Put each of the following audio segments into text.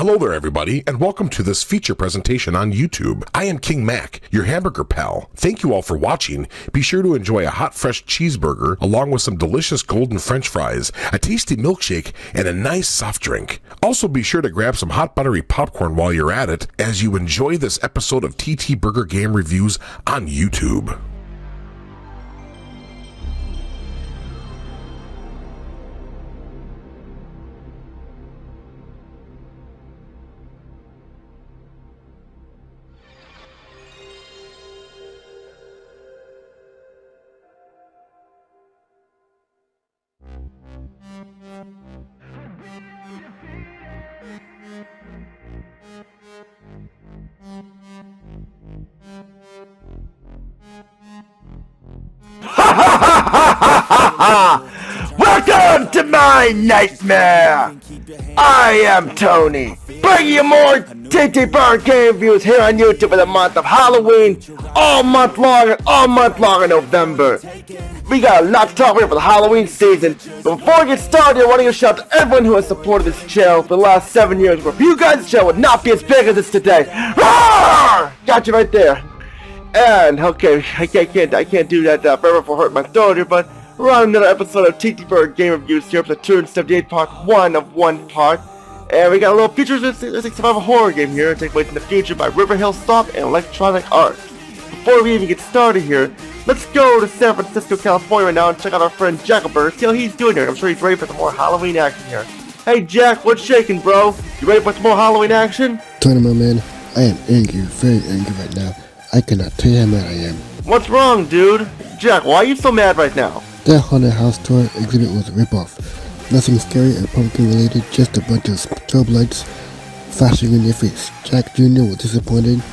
Hello there everybody, and welcome to this feature presentation on YouTube. I am King Mac, your hamburger pal. Thank you all for watching. Be sure to enjoy a hot fresh cheeseburger along with some delicious golden french fries, a tasty milkshake, and a nice soft drink. Also be sure to grab some hot buttery popcorn while you're at it as you enjoy this episode of TTBurger Game Reviews on YouTube. Welcome to my nightmare! I am Tony, bringing you more TTBurger game reviews here on YouTube for the month of Halloween, all month long in November. We got a lot to talk about for the Halloween season, but before we get started, I want to give a shout out to everyone who has supported this channel for the last 7 years. Where you guys' channel would not be as big as it's today. Roar! Got you right there. And, okay, I can't do that forever for hurting my throat here, but we're on another episode of TTBurger Game Reviews here, episode 278, part 1 of 1 part. And we got a little futuristic survival horror game here, take place in the future by Riverhill Soft and Electronic Arts. Before we even get started here, let's go to San Francisco, California right now and check out our friend Jackalbird, see how he's doing here. I'm sure he's ready for some more Halloween action here. Hey Jack, what's shaking, bro? You ready for some more Halloween action? Tony, my man, I am angry, very angry right now. I cannot tell you how mad I am. What's wrong, dude? Jack, why are you so mad right now? That haunted house tour exhibit was a ripoff. Nothing scary or pumpkin related, just a bunch of strobe lights flashing in your face. Jack Jr. was disappointed,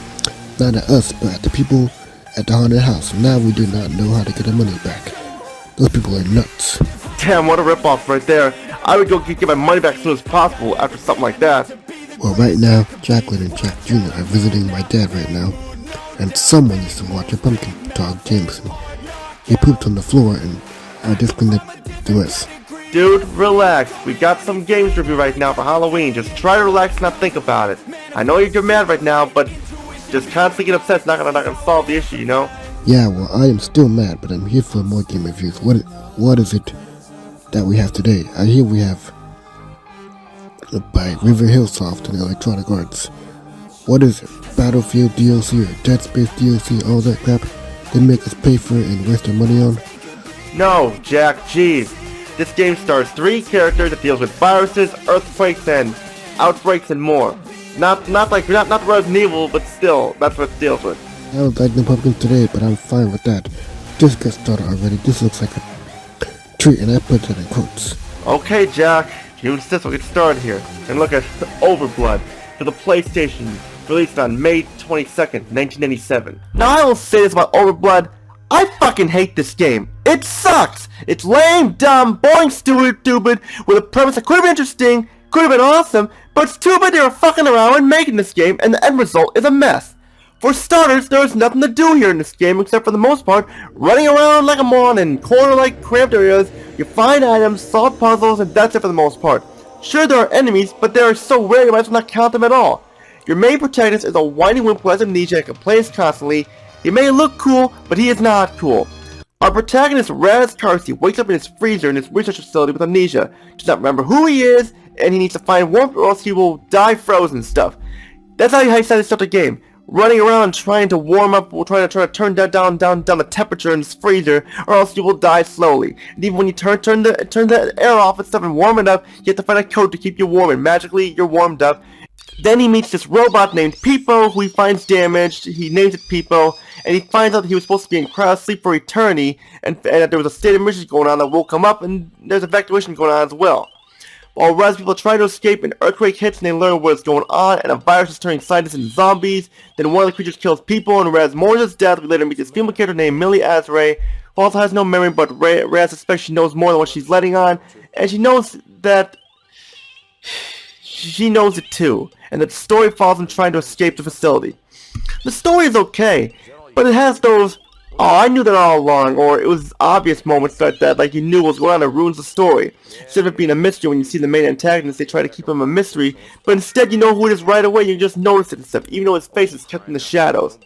not at us, but at the people at the haunted house. Now we do not know how to get our money back. Those people are nuts. Damn, what a ripoff right there. I would go get my money back as soon as possible after something like that. Well, right now, Jacqueline and Jack Jr. are visiting my dad right now. And someone needs to watch a pumpkin dog, Jameson. He pooped on the floor and I just cleaned it to us. Dude, relax. We got some games to review right now for Halloween. Just try to relax and not think about it. I know you're mad right now, but just constantly get upset. It's not gonna solve the issue, you know? Yeah, well, I am still mad, but I'm here for more game reviews. What is it that we have today? I hear we have by Riverhill Soft and Electronic Arts. What is it? Battlefield DLC or Dead Space DLC, all that crap they make us pay for and waste our money on? No, Jack, jeez. This game stars 3 characters that deals with viruses, earthquakes, and outbreaks and more. Not Resident Evil, but still, that's what it deals with. I would like the pumpkin today, but I'm fine with that. Just get started already. This looks like a treat, and I put that in quotes. Okay, Jack, you insist we'll get started here. And look at OverBlood for the PlayStation, released on May 22nd, 1997. Now I will say this about OverBlood, I fucking hate this game. It sucks! It's lame, dumb, boring, stupid, with a premise that could have been interesting, could have been awesome, but it's too bad they were fucking around and making this game, and the end result is a mess. For starters, there is nothing to do here in this game except for the most part, running around like a moron in corner-like cramped areas, you find items, solve puzzles, and that's it for the most part. Sure, there are enemies, but they are so rare you might as well not count them at all. Your main protagonist is a whiny wimp who has amnesia and complains constantly. He may look cool, but he is not cool. Our protagonist, Raz Karcy, wakes up in his freezer in his research facility with amnesia, does not remember who he is, and he needs to find warmth or else he will die frozen and stuff. That's how he decided to start the game. Running around trying to warm up, trying to turn down the temperature in his freezer, or else you will die slowly. And even when you turn the air off and stuff and warm it up, you have to find a code to keep you warm, and magically you're warmed up. Then he meets this robot named Peepo, who he finds damaged. He names it Peepo, and he finds out that he was supposed to be in cryo sleep for eternity, and that there was a state of emergency going on that will come up, and there's evacuation going on as well. While Raz people try to escape, an earthquake hits and they learn what's going on, and a virus is turning scientists into zombies. Then one of the creatures kills people, and Raz mourns his death. We later meet this female character named Millie Azray, who also has no memory, but Raz suspects she knows more than what she's letting on, and she knows that she knows it too, and that the story follows him trying to escape the facility. The story is okay, but it has those "Oh, I knew that all along," or it was obvious moments like that, like you knew what was going on, it ruins the story. Instead of it being a mystery when you see the main antagonist, they try to keep him a mystery, but instead you know who it is right away, you just notice it and stuff, even though his face is kept in the shadows.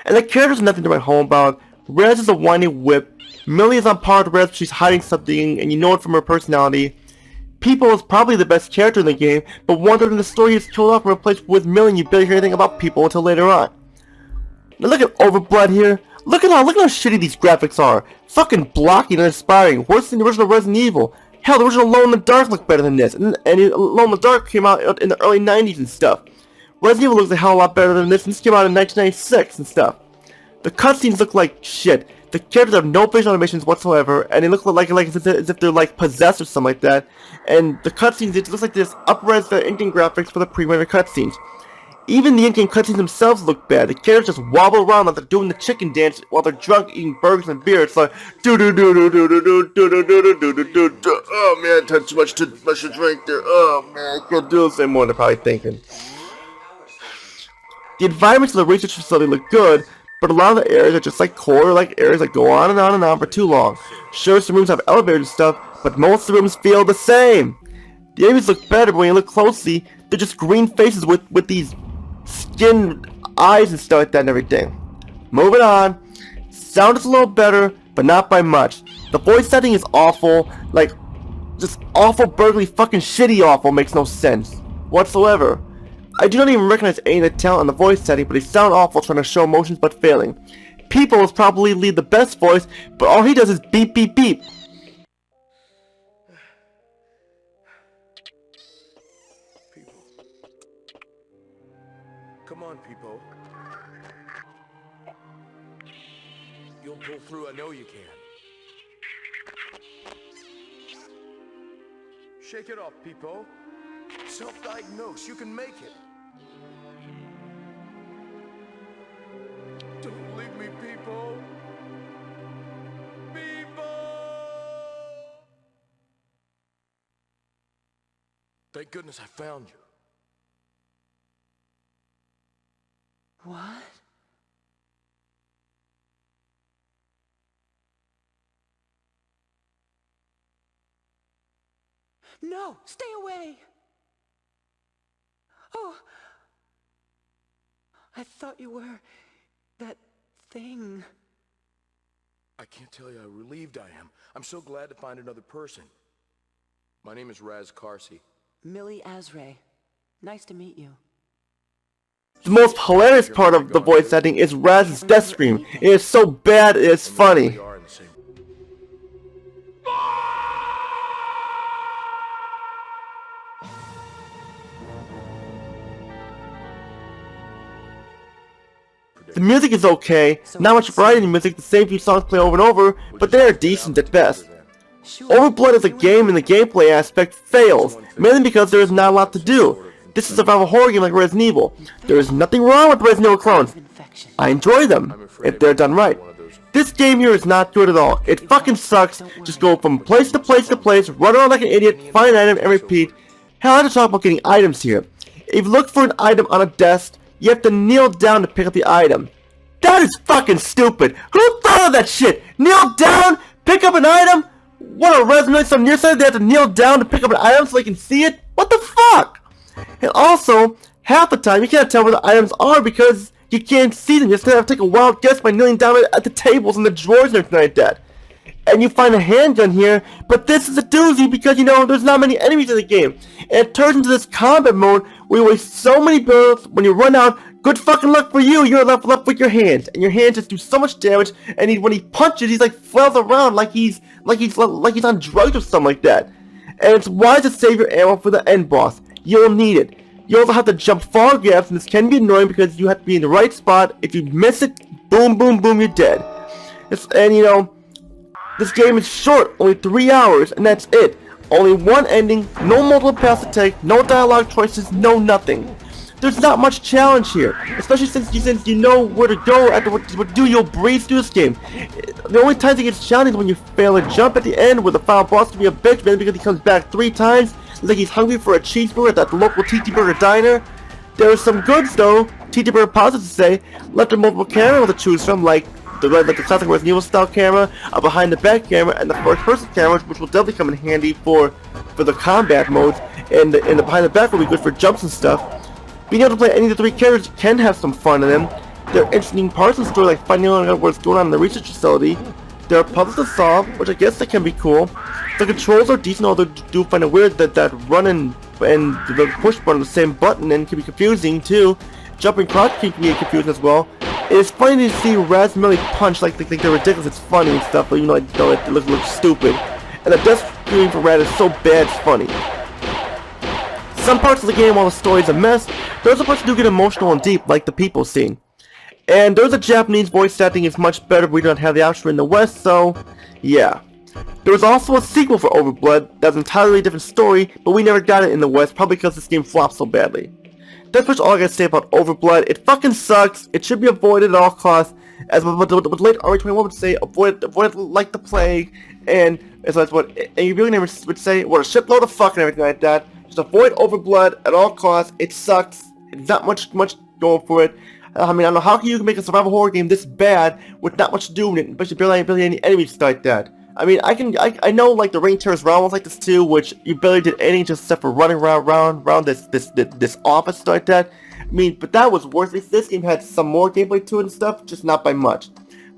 And the character's nothing to write home about. Raz is a whiny whip. Millie is on par with Raz, but she's hiding something, and you know it from her personality. People is probably the best character in the game, but one third of the story is killed off and replaced with Millie, and you barely hear anything about People until later on. Now look at OverBlood here. Look at how shitty these graphics are. Fucking blocky and uninspiring. Worse than the original Resident Evil. Hell, the original Alone in the Dark looked better than this. And Alone in the Dark came out in the early 90s and stuff. Resident Evil looks a hell of a lot better than this, and this came out in 1996 and stuff. The cutscenes look like shit. The characters have no facial animations whatsoever, and they look like as if they're like possessed or something like that. And the cutscenes, it looks like this up-res the in-game graphics for the pre-rendered cutscenes. Even the in-game cutscenes themselves look bad. The characters just wobble around like they're doing the chicken dance while they're drunk eating burgers and beer. It's like do do do do do do do do do do do do do. Oh man, too much to drink there. Oh man, I can't do this anymore. They're probably thinking. The environments of the research facility look good, but a lot of the areas are just like core-like areas that go on and on and on for too long. Sure, some rooms have elevators and stuff, but most of the rooms feel the same. The enemies look better, but when you look closely, they're just green faces with these skin eyes and stuff like that and everything. Moving on. Sound is a little better, but not by much. The voice setting is awful, like, just awful, burgly, fucking shitty awful, makes no sense whatsoever. I do not even recognize any of the talent in the voice setting, but they sound awful trying to show emotions but failing. People is probably lead the best voice, but all he does is beep beep beep. People. Come on, people. You'll pull through, I know you can. Shake it off, people. Self-diagnose, you can make it. Don't leave me, people. People! Thank goodness I found you. What? No! Stay away! Oh! I thought you were that thing. I can't tell you how relieved I am. I'm so glad to find another person. My name is Raz Karcy. Millie Azray. Nice to meet you. The most hilarious part of the voice acting is Raz's death scream. It is so bad it is funny. The music is okay, not much variety in the music, the same few songs play over and over, but they are decent at best. OverBlood as a game and the gameplay aspect fails, mainly because there is not a lot to do. This is a survival horror game like Resident Evil. There is nothing wrong with Resident Evil clones. I enjoy them, if they're done right. This game here is not good at all. It fucking sucks. Just go from place to place to place, run around like an idiot, find an item, and repeat. Hell, I have to talk about getting items here. If you look for an item on a desk, you have to kneel down to pick up the item. That is fucking stupid. Who thought of that shit? Kneel down? Pick up an item? What, a resident on your side they have to kneel down to pick up an item so they can see it? What the fuck? And also, half the time you can't tell where the items are because you can't see them. You just have to take a wild guess by kneeling down at the tables and the drawers and everything like that. And you find a handgun here, but this is a doozy because, you know, there's not many enemies in the game. And it turns into this combat mode where you waste so many bullets. When you run out, good fucking luck for you, you're left with your hands. And your hands just do so much damage, and when he punches, he's like flails around like he's on drugs or something like that. And it's wise to save your ammo for the end boss. You'll need it. You also have to jump far gaps, and this can be annoying because you have to be in the right spot. If you miss it, boom, boom, boom, you're dead. And you know, this game is short, only 3 hours, and that's it. Only one ending, no multiple paths to take, no dialogue choices, no nothing. There's not much challenge here, especially since you know where to go after what do you'll breeze through this game. The only times it gets challenging is when you fail a jump at the end where the final boss can be a bitch, maybe because he comes back 3 times. It's like he's hungry for a cheeseburger at that local TTBurger diner. There are some goods though, TTBurger pauses to say, left with multiple cameras to choose from, like like the classic Resident Evil style camera, a behind the back camera, and the first person camera, which will definitely come in handy for the combat modes, and the behind the back will be good for jumps and stuff. Being able to play any of the 3 characters can have some fun in them. There are interesting parts of the story, like finding out what's going on in the research facility. There are puzzles to solve, which I guess that can be cool. The controls are decent, although I do find it weird that run and the push button are the same button, and can be confusing too. Jumping crouch can be confusing as well. It's funny to see Raz merely punch like they're ridiculous. It's funny and stuff, but you know, it looks stupid. And the death screen for Raz is so bad, it's funny. Some parts of the game, while the story is a mess, there's a parts that do get emotional and deep, like the people scene. And there's a Japanese voice acting is much better, but we don't have the option in the West, so yeah. There was also a sequel for OverBlood that's an entirely different story, but we never got it in the West, probably because this game flopped so badly. That's pretty much all I gotta say about OverBlood. It fucking sucks. It should be avoided at all costs. As what late RE21 would say, avoid it like the plague. And as that's what a billionaire would say, what a shitload of fuck and everything like that. Just avoid OverBlood at all costs. It sucks. It's not much going for it. I mean, I don't know how you can make a survival horror game this bad with not much to do in it, especially barely any enemies like that. I mean, I know like the Rain Terror's Realm was like this too, which you barely did anything just except for running around this office like that. I mean, but that was worth it. This game had some more gameplay to it and stuff, just not by much.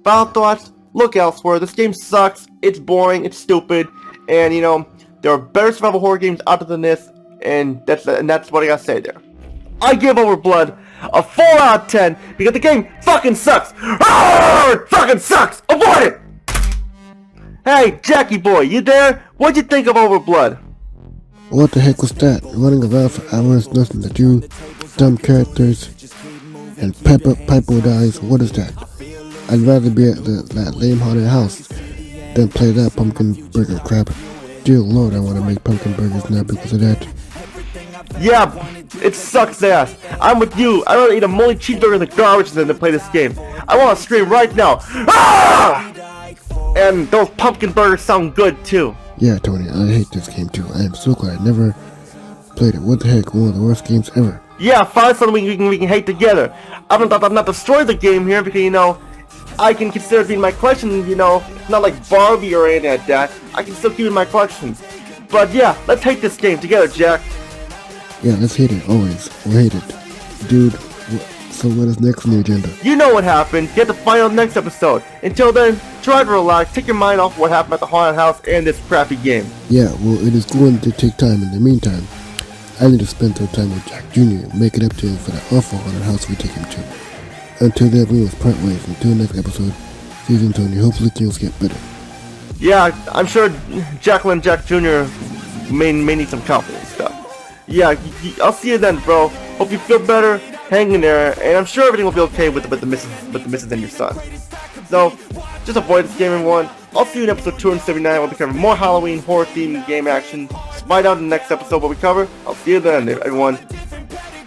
Final thoughts: look elsewhere. This game sucks. It's boring. It's stupid. And you know, there are better survival horror games out there than this, and that's what I gotta say there. I give OverBlood a 4 out of 10 because the game fucking sucks. It fucking sucks. Avoid it. Hey, Jackie boy, you there? What'd you think of OverBlood? What the heck was that? Running around for hours, listening to you, dumb characters, and Piper dies. What is that? I'd rather be at that lame haunted house than play that pumpkin burger crap. Dear Lord, I want to make pumpkin burgers now because of that. Yeah, it sucks ass. I'm with you. I'd rather eat a moldy cheeseburger in the garbage than to play this game. I want to scream right now. Ah! And those pumpkin burgers sound good too. Yeah, Tony, I hate this game too. I am so glad I never played it. What the heck, one of the worst games ever. Yeah, find something we can hate together. I'm not destroy the game here because, you know, I can consider it being my collection, you know, not like Barbie or anything like that. I can still keep it in my collection. But yeah, let's hate this game together, Jack. Yeah, let's hate it, always. We'll hate it. Dude, so what is next on the agenda? You know what happened. Get the final next episode. Until then, try to relax, take your mind off what happened at the haunted house and this crappy game. Yeah, well, it is going to take time. In the meantime, I need to spend some time with Jack Jr., make it up to him for that awful haunted house we take him to. Until then, we must part ways. Until next episode, season Tony, hopefully things get better. Yeah, I'm sure Jacqueline Jack Jr. may need some confidence stuff. Yeah, I'll see you then, bro. Hope you feel better. Hang in there, and I'm sure everything will be okay with the missus and your son. So, just avoid this game, everyone. I'll see you in episode 279. We'll be covering more Halloween horror-themed game action. Just find out in the next episode what we cover. I'll see you then, everyone.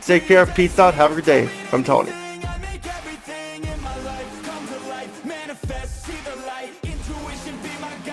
Take care, peace out, have a good day. From Tony. Everything in my life come to life, manifest, see the light, intuition be my guide.